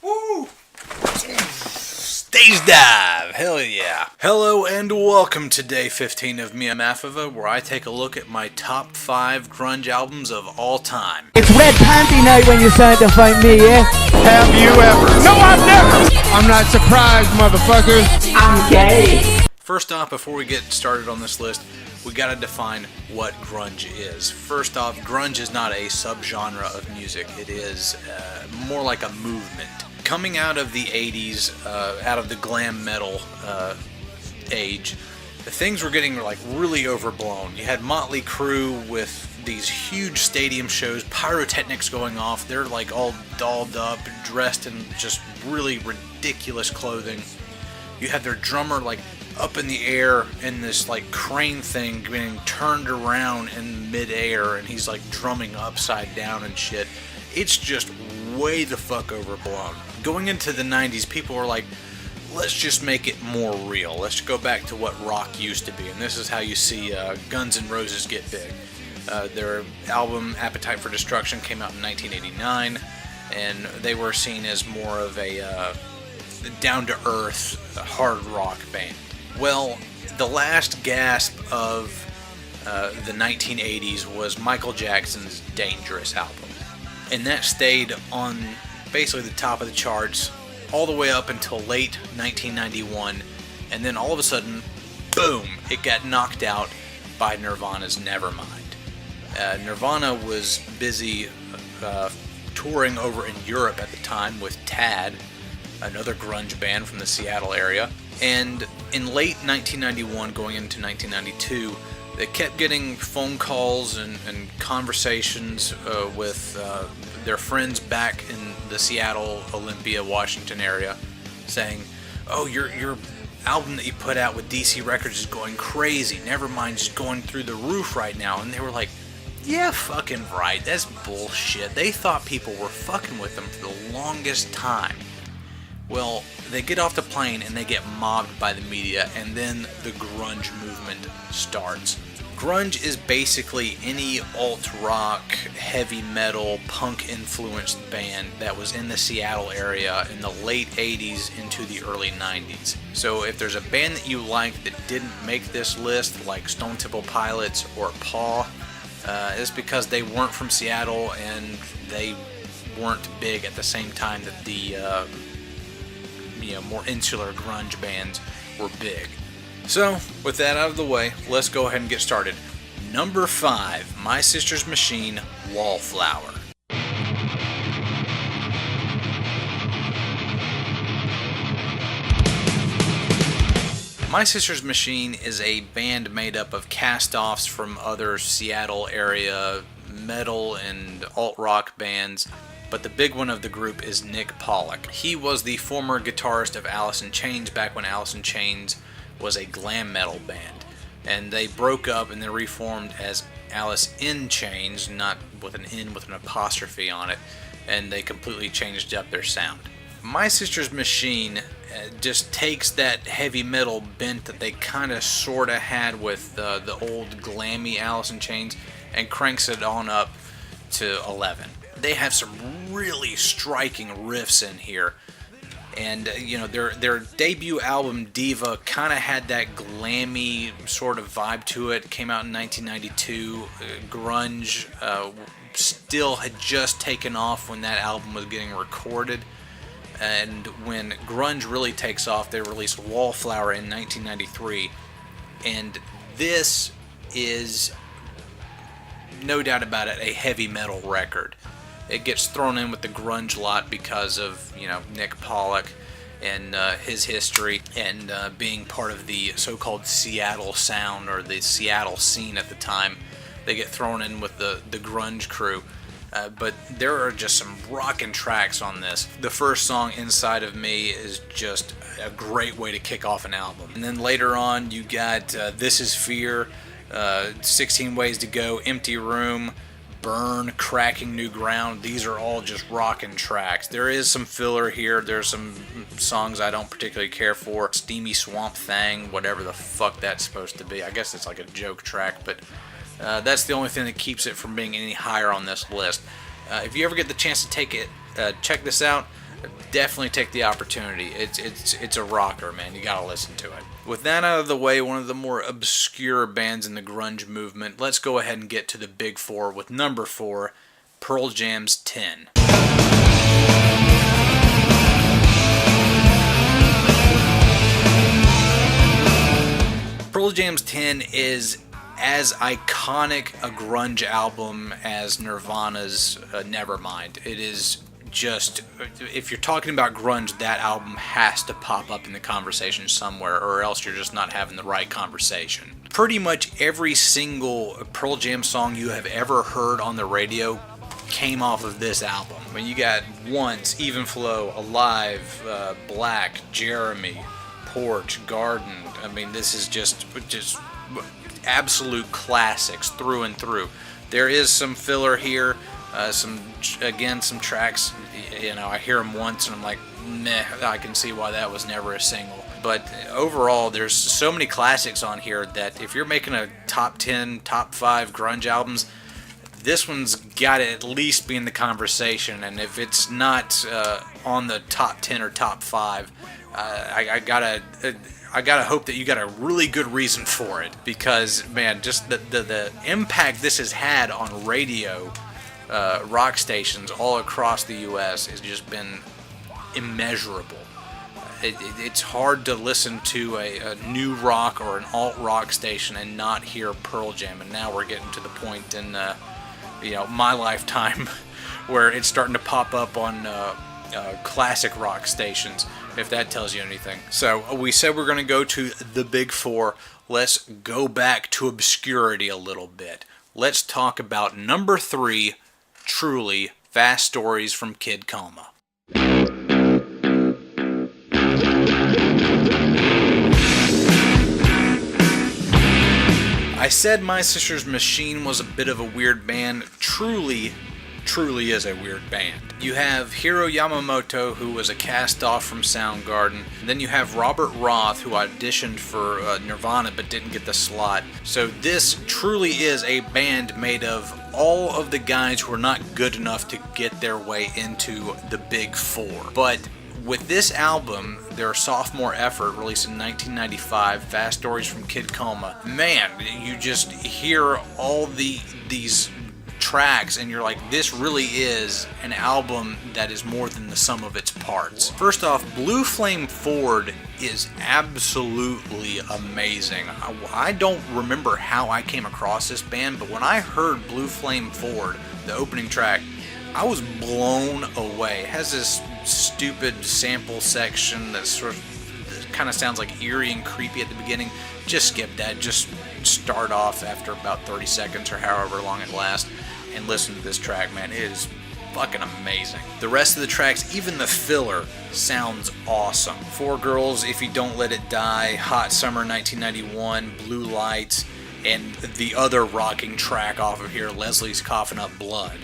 Woo! Stage dive! Hell yeah! Hello and welcome to day 15 of MIAMAFV, where I take a look at my top 5 grunge albums of all time. It's red panty night when you're starting to find me, yeah? Have you ever? No, I've never! I'm not surprised, motherfuckers. I'm gay. First off, before we get started on this list, we gotta define what grunge is. First off, grunge is not a subgenre of music. It is more like a movement. Coming out of the 80s, out of the glam metal age, things were getting like really overblown. You had Motley Crue with these huge stadium shows, pyrotechnics going off. They're like all dolled up, dressed in just really ridiculous clothing. You had their drummer like up in the air in this like crane thing being turned around in midair, and he's like drumming upside down and shit. It's just way the fuck overblown. Going into the 90s, people were like, let's just make it more real. Let's go back to what rock used to be. And this is how you see Guns N' Roses get big. Their album Appetite for Destruction came out in 1989, and they were seen as more of a down-to-earth hard rock band. Well, the last gasp of the 1980s was Michael Jackson's Dangerous album. And that stayed on basically the top of the charts all the way up until late 1991. And then all of a sudden, boom, it got knocked out by Nirvana's Nevermind. Nirvana was busy touring over in Europe at the time with Tad, another grunge band from the Seattle area. And in late 1991, going into 1992, they kept getting phone calls and conversations with their friends back in the Seattle, Olympia, Washington area, saying, "Oh, your album that you put out with DC Records is going crazy. Nevermind's going through the roof right now." And they were like, "Yeah, fucking right. That's bullshit." They thought people were fucking with them for the longest time. Well, they get off the plane and they get mobbed by the media, and then the grunge movement starts. Grunge is basically any alt-rock, heavy metal, punk-influenced band that was in the Seattle area in the late 80s into the early 90s. So if there's a band that you like that didn't make this list, like Stone Temple Pilots or Paw, it's because they weren't from Seattle and they weren't big at the same time that the more insular grunge bands were big. So, with that out of the way, let's go ahead and get started. Number 5, My Sister's Machine, Wallflower. My Sister's Machine is a band made up of cast-offs from other Seattle area metal and alt-rock bands. But the big one of the group is Nick Pollock. He was the former guitarist of Alice in Chains back when Alice in Chains was a glam metal band. And they broke up and they reformed as Alice in Chains, not with an N with an apostrophe on it, and they completely changed up their sound. My Sister's Machine just takes that heavy metal bent that they kind of sort of had with the old glammy Alice in Chains and cranks it on up to 11. They have some really striking riffs in here, and their debut album Diva kind of had that glammy sort of vibe to it. Came out in 1992. Grunge still had just taken off when that album was getting recorded, and when grunge really takes off, they released Wallflower in 1993, and this is, no doubt about it, a heavy metal record. It gets thrown in with the grunge lot because of, Nick Pollock and his history and being part of the so-called Seattle sound or the Seattle scene at the time. They get thrown in with the grunge crew. But there are just some rockin' tracks on this. The first song, Inside of Me, is just a great way to kick off an album. And then later on, you got This Is Fear, 16 Ways to Go, Empty Room, Burn, Cracking New Ground. These are all just rockin' tracks. There is some filler here. There's some songs I don't particularly care for. Steamy Swamp Thang, whatever the fuck that's supposed to be. I guess it's like a joke track, but that's the only thing that keeps it from being any higher on this list. If you ever get the chance to check this out, definitely take the opportunity. It's a rocker, man. You gotta listen to it. With that out of the way, one of the more obscure bands in the grunge movement, let's go ahead and get to the big four with number 4, Pearl Jam's 10. Pearl Jam's 10 is as iconic a grunge album as Nirvana's Nevermind. It is just, if you're talking about grunge, that album has to pop up in the conversation somewhere, or else you're just not having the right conversation. Pretty much every single Pearl Jam song you have ever heard on the radio came off of this album. I mean, you got Once, Even Flow, Alive, Black, Jeremy, Porch, Garden. I mean, this is just absolute classics through and through. There is some filler here, some tracks, you know, I hear them once and I'm like, meh, I can see why that was never a single. But overall, there's so many classics on here that if you're making a top 10, top 5 grunge albums, this one's got to at least be in the conversation. And if it's not on the top 10 or top 5, I gotta hope that you got a really good reason for it, because man, just the impact this has had on radio, rock stations all across the U.S. has just been immeasurable. It's hard to listen to a new rock or an alt rock station and not hear Pearl Jam, and now we're getting to the point in my lifetime where it's starting to pop up on classic rock stations, if that tells you anything. So we said we're going to go to the big four. Let's go back to obscurity a little bit. Let's talk about number 3, truly, Fast Stories from Kid Coma. I said My Sister's Machine was a bit of a weird band. Truly is a weird band. You have Hiro Yamamoto, who was a cast-off from Soundgarden. And then you have Robert Roth, who auditioned for Nirvana but didn't get the slot. So this truly is a band made of all of the guys who are not good enough to get their way into the big four. But with this album, their sophomore effort, released in 1995, Fast Stories from Kid Coma, man, you just hear all these tracks and you're like, this really is an album that is more than the sum of its parts. First off, Blue Flame Ford is absolutely amazing. I don't remember how I came across this band, but when I heard Blue Flame Ford, the opening track, I was blown away. It has this stupid sample section that sort of kind of sounds like eerie and creepy at the beginning. Just skip that. Just start off after about 30 seconds or however long it lasts and listen to this track, man. It is fucking amazing. The rest of the tracks, even the filler, sounds awesome. Four Girls, If You Don't Let It Die, Hot Summer 1991, Blue Lights, and the other rocking track off of here, Leslie's Coughing Up Blood.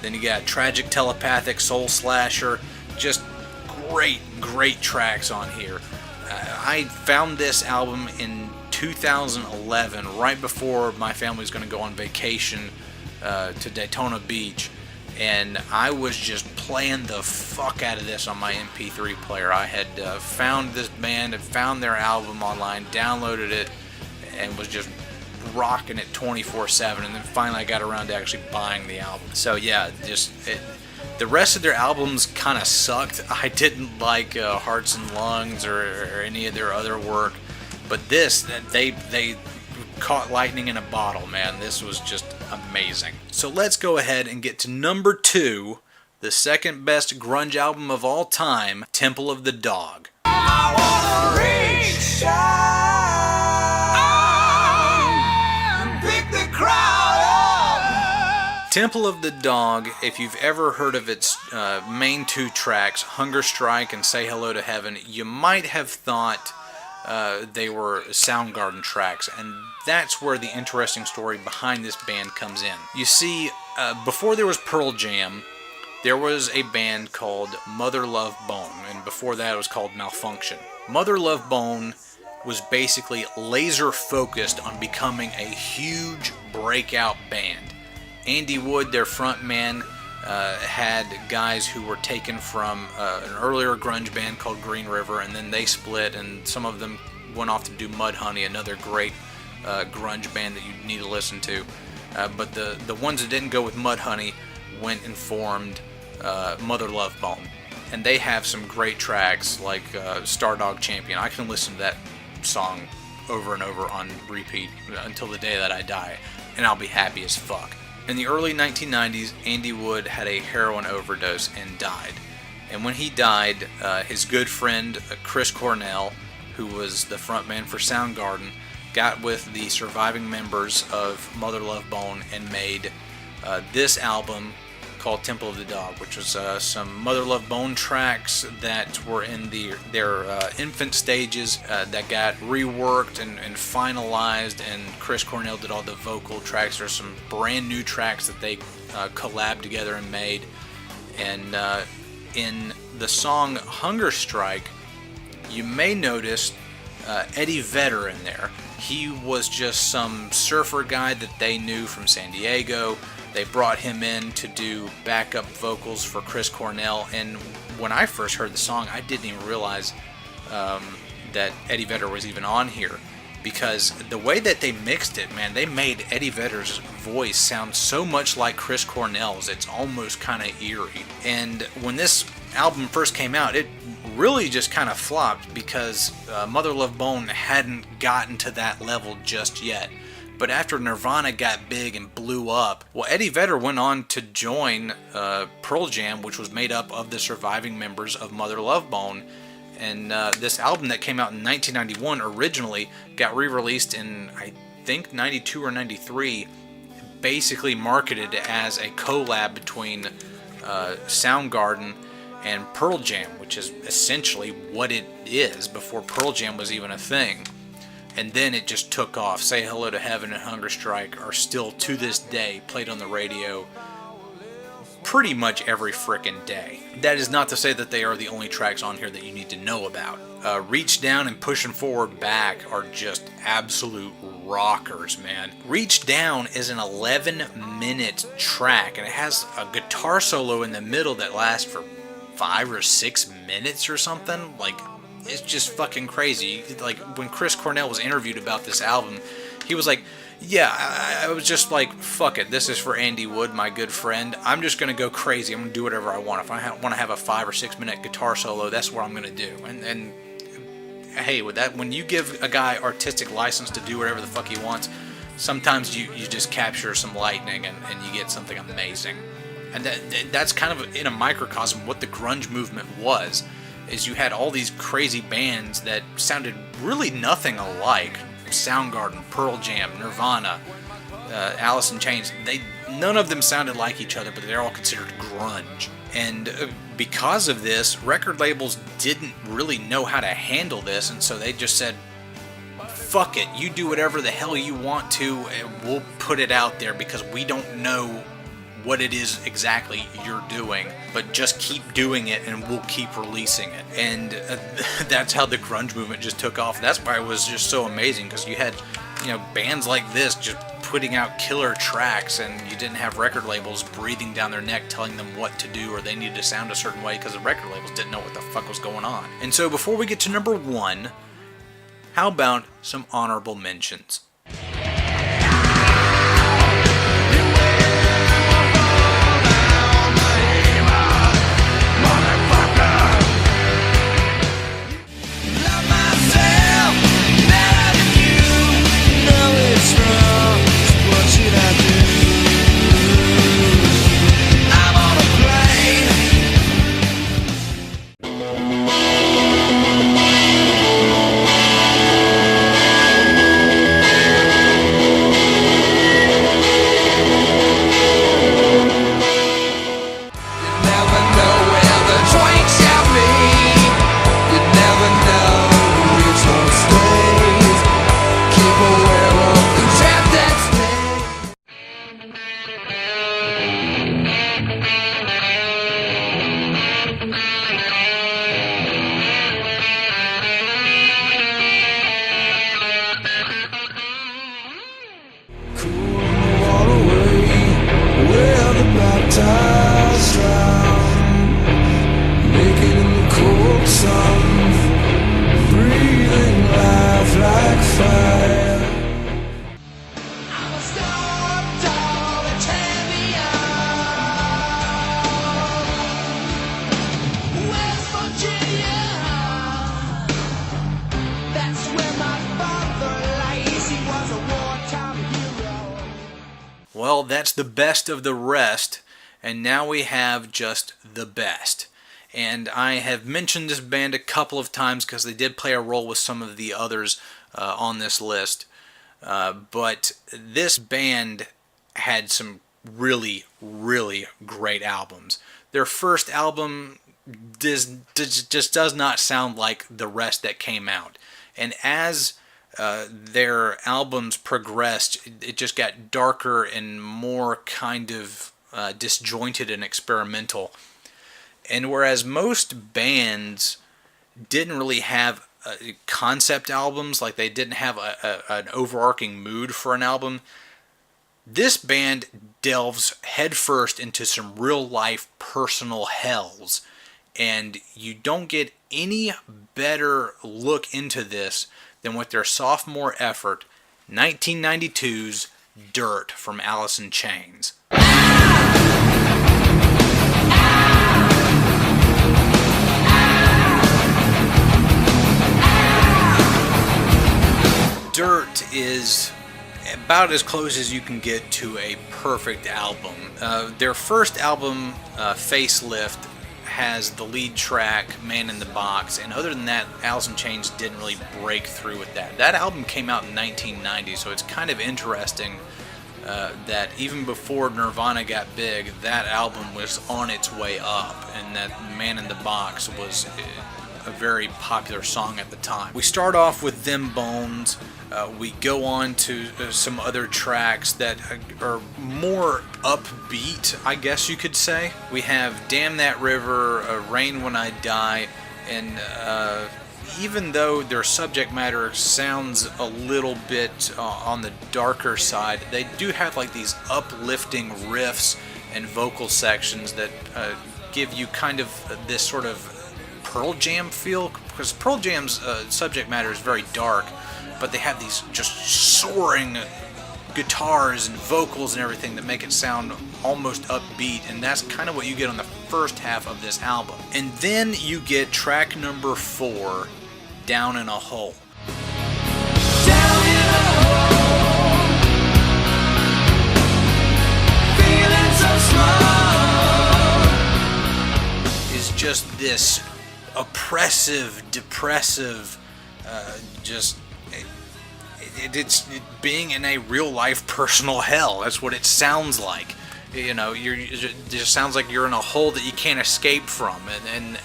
Then you got Tragic Telepathic, Soul Slasher, just great tracks on here. I found this album in 2011, right before my family was going to go on vacation to Daytona Beach, and I was just playing the fuck out of this on my MP3 player. I had found this band and found their album online, downloaded it, and was just rocking it 24/7, and then finally I got around to actually buying the album. So yeah, the rest of their albums kind of sucked. I didn't like Hearts and Lungs or any of their other work, but this, they caught lightning in a bottle, man. This was just amazing. So let's go ahead and get to number 2, the second best grunge album of all time, Temple of the Dog. I wanna reach out, pick the crowd up. Temple of the Dog, if you've ever heard of its main 2 tracks, Hunger Strike and Say Hello to Heaven, you might have thought they were Soundgarden tracks, and that's where the interesting story behind this band comes in. You see, before there was Pearl Jam, there was a band called Mother Love Bone, and before that it was called Malfunction. Mother Love Bone was basically laser focused on becoming a huge breakout band. Andy Wood, their front man, had guys who were taken from an earlier grunge band called Green River, and then they split, and some of them went off to do Mudhoney, another great grunge band that you need to listen to. But the ones that didn't go with Mudhoney went and formed Mother Love Bone. And they have some great tracks like Stardog Champion. I can listen to that song over and over on repeat until the day that I die, and I'll be happy as fuck. In the early 1990s, Andy Wood had a heroin overdose and died. And when he died, his good friend Chris Cornell, who was the frontman for Soundgarden, got with the surviving members of Mother Love Bone and made this album called Temple of the Dog, which was some Mother Love Bone tracks that were in their infant stages that got reworked and finalized, and Chris Cornell did all the vocal tracks. There's some brand new tracks that they collabed together and made. And in the song Hunger Strike, you may notice Eddie Vedder in there. He was just some surfer guy that they knew from San Diego. They brought him in to do backup vocals for Chris Cornell, and when I first heard the song, I didn't even realize that Eddie Vedder was even on here, because the way that they mixed it, man, they made Eddie Vedder's voice sound so much like Chris Cornell's, it's almost kind of eerie. And when this album first came out, it really just kind of flopped because Mother Love Bone hadn't gotten to that level just yet. But after Nirvana got big and blew up, well, Eddie Vedder went on to join Pearl Jam, which was made up of the surviving members of Mother Love Bone. And this album that came out in 1991 originally got re-released in, I think, 92 or 93, basically marketed as a collab between Soundgarden and Pearl Jam, which is essentially what it is before Pearl Jam was even a thing. And then it just took off. Say Hello to Heaven and Hunger Strike are still, to this day, played on the radio pretty much every frickin' day. That is not to say that they are the only tracks on here that you need to know about. Reach Down and Pushing Forward Back are just absolute rockers, man. Reach Down is an 11-minute track, and it has a guitar solo in the middle that lasts for 5 or 6 minutes or something. Like, it's just fucking crazy. Like, when Chris Cornell was interviewed about this album, he was like, yeah, I was just like, fuck it, this is for Andy Wood, my good friend. I'm just going to go crazy. I'm going to do whatever I want. If I want to have a 5 or 6 minute guitar solo, that's what I'm going to do. And hey, with that, when you give a guy artistic license to do whatever the fuck he wants, sometimes you just capture some lightning and you get something amazing. And that's kind of in a microcosm what the grunge movement was. Is you had all these crazy bands that sounded really nothing alike. Soundgarden, Pearl Jam, Nirvana, Alice in Chains. None of them sounded like each other, but they're all considered grunge. And because of this, record labels didn't really know how to handle this, and so they just said, fuck it, you do whatever the hell you want to, and we'll put it out there because we don't know what it is exactly you're doing, but just keep doing it and we'll keep releasing it. And that's how the grunge movement just took off. That's why it was just so amazing, because you had, bands like this just putting out killer tracks, and you didn't have record labels breathing down their neck telling them what to do or they needed to sound a certain way, because the record labels didn't know what the fuck was going on. And so before we get to number 1, how about some honorable mentions? Well, that's the best of the rest, and now we have just the best. And I have mentioned this band a couple of times because they did play a role with some of the others on this list. But this band had some really, really great albums. Their first album just does not sound like the rest that came out. And as their albums progressed, it just got darker and more kind of disjointed and experimental. And whereas most bands didn't really have concept albums, like they didn't have an overarching mood for an album, this band delves headfirst into some real life personal hells. And you don't get any better look into this than with their sophomore effort, 1992's Dirt from Alice in Chains. Dirt is about as close as you can get to a perfect album. Their first album, Facelift, has the lead track, Man in the Box, and other than that, Alice in Chains didn't really break through with that. That album came out in 1990, so it's kind of interesting that even before Nirvana got big, that album was on its way up, and that Man in the Box was a very popular song at the time. We start off with Them Bones. We go on to some other tracks that are more upbeat, I guess you could say. We have Damn That River, Rain When I Die, and even though their subject matter sounds a little bit on the darker side, they do have like these uplifting riffs and vocal sections that give you kind of this sort of Pearl Jam feel, because Pearl Jam's subject matter is very dark, but they have these just soaring guitars and vocals and everything that make it sound almost upbeat, and that's kind of what you get on the first half of this album. And then you get track number 4, Down in a Hole. Down in a hole, feeling so small. Is just this oppressive, depressive, it's being in a real life personal hell. That's what it sounds like. You know, it just sounds like you're in a hole that you can't escape from, and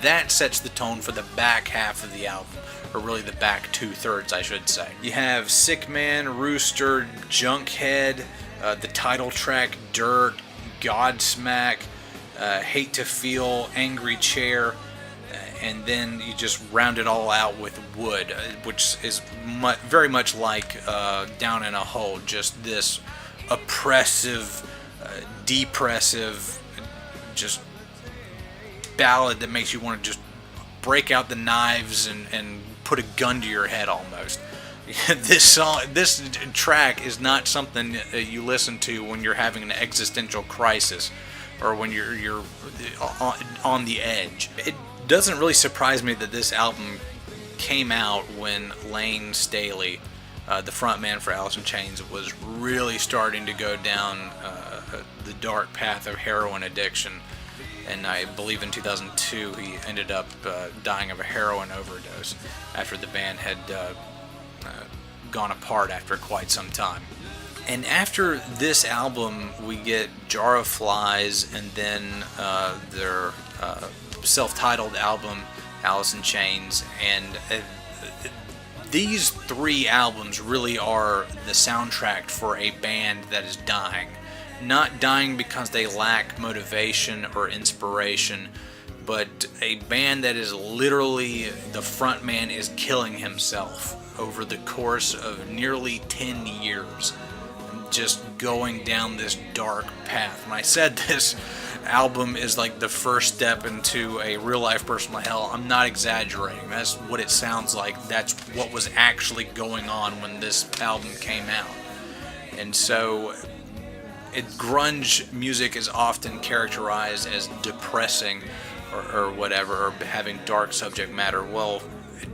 that sets the tone for the back half of the album, or really the back 2/3, I should say. You have Sick Man, Rooster, Junkhead, the title track Dirt, Godsmack, Hate to Feel, Angry Chair, and then you just round it all out with Wood, which is very much like Down in a Hole, just this oppressive, depressive, just ballad that makes you want to just break out the knives and put a gun to your head almost. This track is not something you listen to when you're having an existential crisis or when you're on the edge. It doesn't really surprise me that this album came out when Lane Staley, the frontman for Alice in Chains, was really starting to go down the dark path of heroin addiction. And I believe in 2002 he ended up dying of a heroin overdose after the band had gone apart after quite some time. And after this album, we get Jar of Flies, and then their self-titled album, Alice in Chains. And these 3 albums really are the soundtrack for a band that is dying. Not dying because they lack motivation or inspiration, but a band that is literally, the frontman is killing himself over the course of nearly 10 years, just going down this dark path. When I said this album is like the first step into a real life personal hell, I'm not exaggerating. That's what it sounds like. That's what was actually going on when this album came out. And so grunge music is often characterized as depressing or whatever, or having dark subject matter. Well,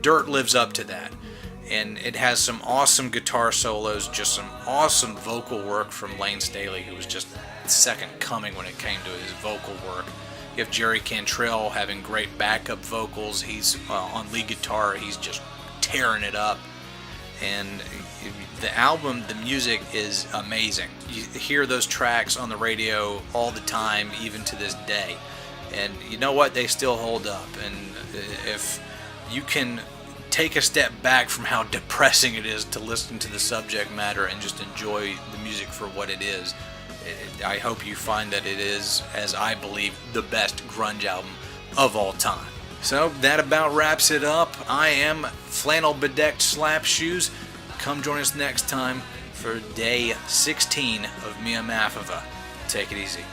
Dirt lives up to that. And it has some awesome guitar solos, just some awesome vocal work from Lane Staley, who was just second coming when it came to his vocal work. You have Jerry Cantrell having great backup vocals. He's on lead guitar, he's just tearing it up. And the album, the music is amazing. You hear those tracks on the radio all the time, even to this day. And you know what? They still hold up. And if you can take a step back from how depressing it is to listen to the subject matter and just enjoy the music for what it is, I hope you find that it is, as I believe, the best grunge album of all time. So that about wraps it up. I am Flannel Bedecked Slap Shoes. Come join us next time for day 16 of MIAMAFV. Take it easy.